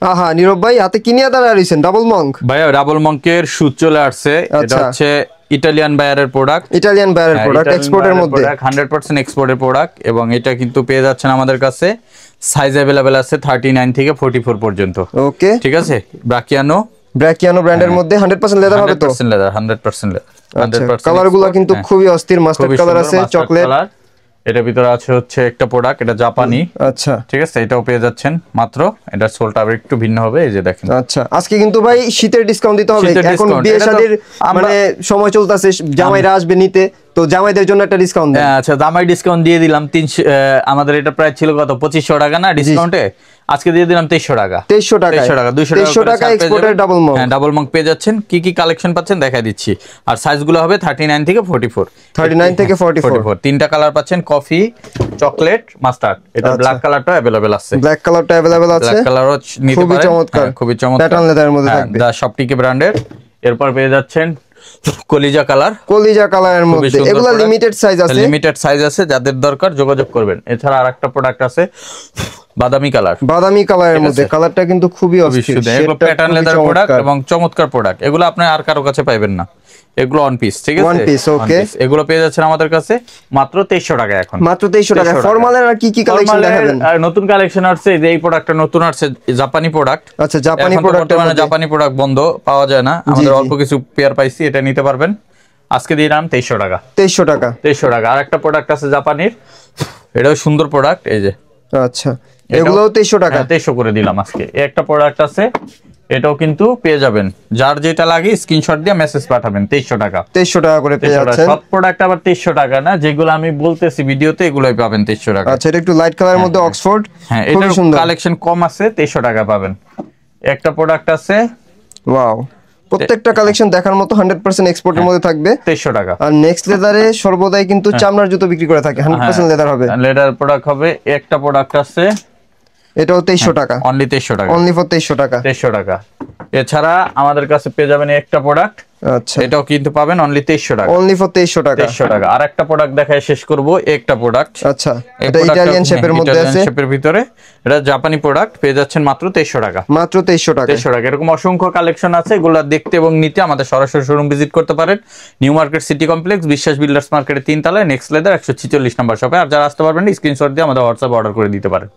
আহা নীরব ভাই হাতে কি নিয়ে দাঁড়াইছেন? ডাবল মঙ্ক ভাইয়া, ডাবল মঙ্কের শুজ চলে আসছে। এটা হচ্ছে ইটালিয়ান বায়ারের প্রোডাক্ট, ইটালিয়ান বায়ারের প্রোডাক্ট, এক্সপোর্টের মধ্যে 100% এক্সপোর্টের প্রোডাক্ট। এবং এটা কিন্তু পেয়ে যাচ্ছেন আমাদের কাছে, সাইজ अवेलेबल আছে 39 থেকে 44 পর্যন্ত। ওকে, ঠিক আছে। ব্রাকিয়ানো ব্র্যান্ডের মধ্যে 100% লেদার হবে তো? 100% লেদার, 100% লেদার, 100%। কালারগুলো কিন্তু খুবই অস্থির, মাস্টার্ড কালার আছে, চকলেট। এটার ভিতরে আছে হচ্ছে একটা প্রোডাক্ট, এটা জাপানি। আচ্ছা, ঠিক আছে, এটাও পেয়ে যাচ্ছেন মাত্র। এটা সোলটা আবার একটু ভিন্ন হবে, এই যে দেখেন। আচ্ছা, আজকে কিন্তু ভাই শীতের ডিসকাউন্ট দিতে হবে, এখন বিয়ে শাদীর মানে সময় চলতেছে, জামাইরা আসবে নিতে, তো জামাইদের জন্য একটা ডিসকাউন্ট দেন। আচ্ছা, জামাই ডিসকাউন্ট দিয়ে দিলাম 300। আমাদের এটা প্রাইস ছিল কত, 2500 টাকা না ডিসকাউন্টে, আজকে দিয়ে দিলাম 2300 টাকা। 2300 টাকা, 200 টাকা এক্সপোর্টের ডাবল মঙ্ক। হ্যাঁ, ডাবল মঙ্ক পেয়ে যাচ্ছেন। কি কি কালেকশন পাচ্ছেন দেখাই দিচ্ছি। আর সাইজগুলো হবে 39 থেকে 44। 39 থেকে 44। তিনটা কালার পাচ্ছেন, কফি, চকলেট, মাস্টার্ড। এটা ব্ল্যাক কালারটা अवेलेबल আছে, ব্ল্যাক কালারটা अवेलेबल আছে, ব্ল্যাক কালারও নিতে পারেন। খুবই চমৎকার, খুবই চমৎকার, প্যাটার্ন লেদারের মধ্যে থাকবে, দা শপটিকে ব্র্যান্ডের। এরপর পেয়ে যাচ্ছেন কলিজা কালারের মধ্যে, এগুলা লিমিটেড সাইজ আছে, যাদের দরকার যোগাযোগ করবেন। এছাড়া আরেকটা প্রোডাক্ট আছে বাদামি কালারের মধ্যে, কালারটা কিন্তু খুবই অস্থির, এগুলো প্যাটার্ন লেদার প্রোডাক্ট এবং চমৎকার প্রোডাক্ট। এগুলো আপনি আর কারো কাছে পাবেন না, এগুলো ওয়ান পিস। ঠিক আছে, ওয়ান পিস। ওকে, এগুলো পেয়ে যাচ্ছেন আমাদের কাছে মাত্র 2300 টাকা। এখন মাত্র 2300 টাকা। ফরমালের আর কি কি কালেকশন দেখাবেন? নতুন কালেকশন আসছে, যে এই প্রোডাক্টটা নতুন আসছে, জাপানি প্রোডাক্ট। আচ্ছা, জাপানি প্রোডাক্ট, মানে জাপানি প্রোডাক্ট বন্ধ পাওয়া যায় না, আমাদের অল্প কিছু পেয়ার পাইছি, এটা নিতে পারবেন। আজকে দিয়ে দিলাম 2300 টাকা। 2300 টাকা। আর একটা প্রোডাক্ট আছে জাপানির, এটাও সুন্দর প্রোডাক্ট, এই যে। আচ্ছা, এগুলোও 2300 টাকা। 2300 করে দিলাম আজকে। একটা প্রোডাক্ট আছে, এটাও কিন্তু পেয়ে যাবেন, যার যেটা লাগে স্ক্রিনশট দিয়ে মেসেজ পাঠাবেন। 2300 টাকা, 2300 টাকা করে পেয়ে যাচ্ছেন। সব প্রোডাক্ট আবার 2300 টাকা না, যেগুলো আমি বলতেছি ভিডিওতে এগুলোই পাবেন 2300 টাকা। আচ্ছা, এটা একটু লাইট কালারের মধ্যে অক্সফোর্ড, হ্যাঁ, এটার কালেকশন কম আছে, 2300 টাকা পাবেন। একটা প্রোডাক্ট আছে, ওয়াও, প্রত্যেকটা কালেকশন দেখার মতো, 100% এক্সপোর্টের মধ্যে থাকবে, 2300 টাকা। আর নেক্সট লেদারে সর্বদাই কিন্তু চামড়ার জুতো বিক্রি করে থাকে, 100% লেদার হবে, লেদার প্রোডাক্ট হবে। একটা প্রোডাক্ট আছে, এটাও 2300 টাকা, অনলি 2300 টাকা, অনলি ফর 2300 টাকা, 2300 টাকা। এছাড়া আমাদের কাছে পেয়ে যাবেন একটা প্রোডাক্ট, আচ্ছা, এটাও কিন্তু পাবেন অনলি 2300 টাকা, অনলি ফর 2300 টাকা, 2300 টাকা। আর একটা প্রোডাক্ট দেখায় শেষ করব, একটা প্রোডাক্ট। আচ্ছা, এটা ইটালিয়ান শেপের মধ্যে আছে, শেপের ভিতরে, এটা জাপানি প্রোডাক্ট, পেয়ে যাচ্ছেন মাত্র 2300 টাকা, মাত্র 2300 টাকা, 2300 টাকা। এরকম অসংখ্য কালেকশন আছে, এগুলো দেখতে এবং নিতে আমাদের সরাসরি শোরুম ভিজিট করতে পারেন। নিউ মার্কেট সিটি কমপ্লেক্স, বিশ্বাস বিল্ডার্স মার্কেটের 3 তলায়, নেক্সট লেদার 146 নম্বর শপে। আর যারা আসতে পারবেন না, স্ক্রিনশট দিয়ে আমাদের হোয়াটসঅ্যাপে অর্ডার করে দিতে পারেন।